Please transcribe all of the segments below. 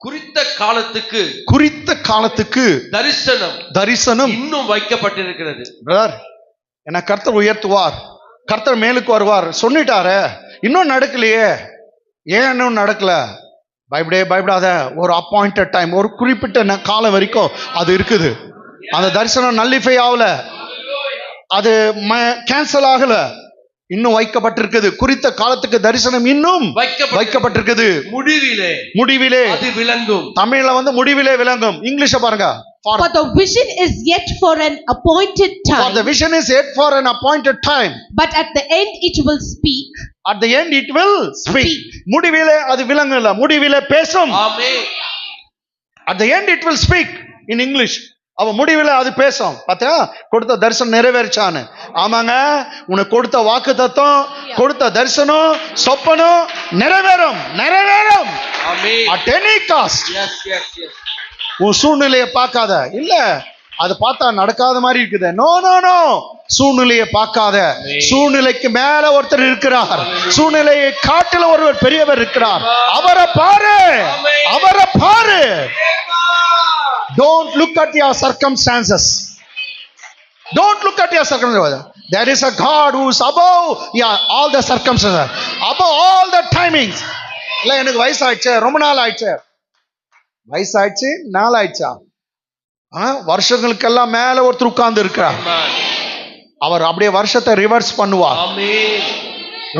குறித்த காலத்துக்கு தரிசனம் இன்னும் வைக்கப்பட்டிருக்கிறது. பிரதர், என்ன கர்த்தர் உயர்த்துவார், கர்த்தர் மேலுக்கு வருவார் சொல்லிட்டாரு, இன்னும் நடக்கலையே. ஏன் இன்னும் நடக்கல? பயப்படாத. ஒரு அப்பாயிண்டட் டைம், ஒரு குறிப்பிட்ட காலம் வரைக்கும் அது இருக்குது. அந்த தரிசனம் நல்லிஃபை ஆகல, அது கேன்சல் ஆகல, இன்னும் வைக்கப்பட்டிருக்குது. குறித்த காலத்துக்கு தரிசனம் இன்னும் வைக்கப்பட்டிருக்குது. முடிவிலே அது விளங்கும். தமிழ்ல வந்து முடிவிலே விளங்கும். இங்கிலீஷ பாருங்க. For the vision is yet for an appointed time. For the vision is yet for an appointed time. But at the end it will speak. At the end it will speak. முடிவிலே அது விளங்கல, முடிவிலே பேசும். ஆமென். At the end it will speak in English. அவ முடிவில அது பேசும். பாத்தியா, கொடுத்த தரிசனம் நிறைவேறிச்சான்னு. ஆமாங்க, உனக்கு கொடுத்த வாக்கு தத்துவம், கொடுத்த தரிசனம், சொப்பனம் நிறைவேறும். At any cost. உன் சூழ்நிலையை பார்க்காத. இல்ல, அது பார்த்தா நடக்காத மாதிரி இருக்குது. நோ, சூழ்நிலையை பார்க்காத. சூழ்நிலைக்கு மேல ஒருத்தர் இருக்கிறார், சூழ்நிலையை காட்டில ஒருவர் பெரியவர் இருக்கிறார். அவரை பாரு. Don't look at your circumstances. There is a God who is above all the circumstances, above all the timings. இல்ல, எனக்கு வயசாயிடுச்சு, ரொம்ப நாள் ஆயிடுச்சு. வயசாயிடுச்சு, நாள் ஆயிடுச்சா? வருஷங்களுக்கெல்லாம் மேல ஒருத்தர் உட்கார்ந்து இருக்கிறார். அவர் அப்படியே வருஷத்தை ரிவர்ஸ் பண்ணுவார்.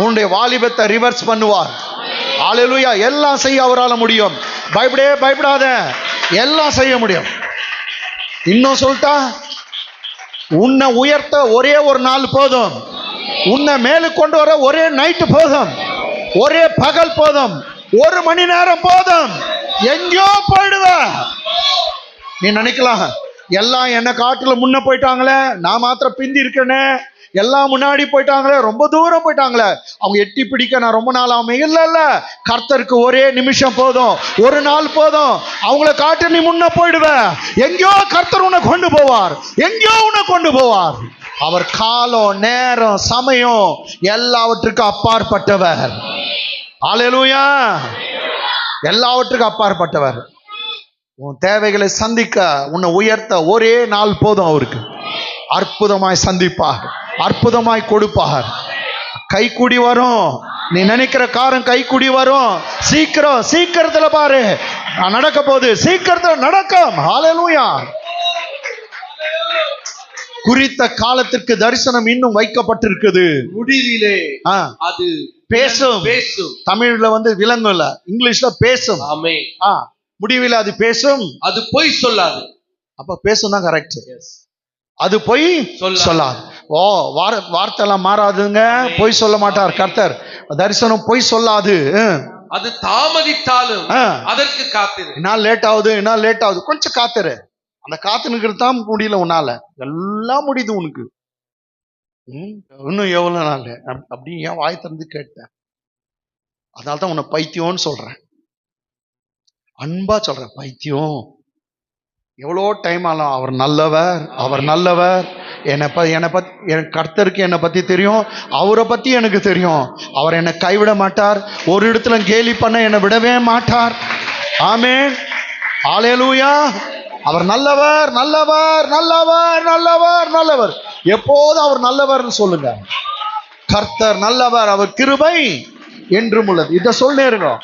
உன்னுடைய வாலிபத்தை ரிவர்ஸ் பண்ணுவார். ஹல்லேலூயா. எல்லாம் செய்ய அவரால் முடியும். பயப்படாத, எல்லாம் செய்ய முடியும். இன்னும் சொல்லிட்டா, உன்னை உயர்த்த ஒரே ஒரு நாள் போதும், உன்னை மேலு கொண்டு வர ஒரே நைட்டு போதும், ஒரே பகல் போதும், ஒரு மணி நேரம் போதும். எங்கேயோ போயிடுவ. நீ நினைக்கலாம், எல்லாம் என்ன காட்டுல முன்ன போயிட்டாங்களே, நான் மாத்திரம் பிந்தி இருக்கேனே, எல்லாம் முன்னாடி போயிட்டாங்களே, ரொம்ப தூரம் போயிட்டாங்களே, அவங்க எட்டி பிடிக்க நான் ரொம்ப நாள் ஆகும். இல்ல, கர்த்தருக்கு ஒரே நிமிஷம் போதும், ஒரு நாள் போதும். அவங்கள காட்டு நீ முன்ன போயிடுவ. எங்கேயோ கர்த்தர் உன்னை கொண்டு போவார். அவர் காலம், நேரம், சமயம் எல்லாவற்றுக்கும் அப்பாற்பட்டவர். ஹல்லேலூயா. எல்லாவற்றுக்கும் அப்பாற்பட்டவர். உன் தேவைகளை சந்திக்க, உன்னை உயர்த்த ஒரே நாள் போதும். அவருக்கு அற்புதமாய் சந்திப்பார், அற்புதமாய் கொடுப்பார். கைக்குடி வரும். நீ நினைக்கிற காரம் கைக்குடி வரும். சீக்கிரத்துல பாரு, நடக்க போகுது. சீக்கிரத்துல நடக்கும். ஹல்லேலூயா. குறித்த காலத்திற்கு தரிசனம் இன்னும் வைக்கப்பட்டிருக்குது. முடிவிலே அது பேசும். தமிழ்ல வந்து விளங்கும்ல, இங்கிலீஷ்ல பேசும். ஆமென். முடிவில அது பேசும், அது பொய் சொல்லாது. அப்ப பேசும் தான் கரெக்ட். அது பொய் சொல்லாது. வார்த்தை எல்லாம் மாறாதுங்க. பொய் சொல்ல மாட்டார் கர்த்தர். தரிசனம் பொய் சொல்லாது. அது தாமதித்தாலும் அதற்கு காத்திரு. என்ன லேட் ஆகுது, கொஞ்சம் காத்திரு. அந்த காத்துனுக்கிறது தான் முடியல உன்னால. எல்லாம் முடியுது உனக்கு. இன்னும் எவ்வளவு நாள் அப்படி ஏன் வாய் திறந்து கேட்டேன். அதனால்தான் உன்னை பைத்தியம்னு சொல்றேன். அன்பா சொல்றேன், பைத்தியம். எவ்வளோ டைம் ஆகலாம். அவர் நல்லவர். என்னை பத்தி கர்த்தருக்கு என்னை பத்தி தெரியும், அவரை பத்தி எனக்கு தெரியும். அவர் என்னை கைவிட மாட்டார். ஒரு இடத்துல கேலி பண்ண என்னை விடவே மாட்டார். ஆமென். ஹல்லேலூயா. அவர் நல்லவர். எப்போதும் அவர் நல்லவர்னு சொல்லுங்க. கர்த்தர் நல்லவர், அவர் கிருபை என்றும் உள்ளது. இதை சொல்லே இருக்கோம்.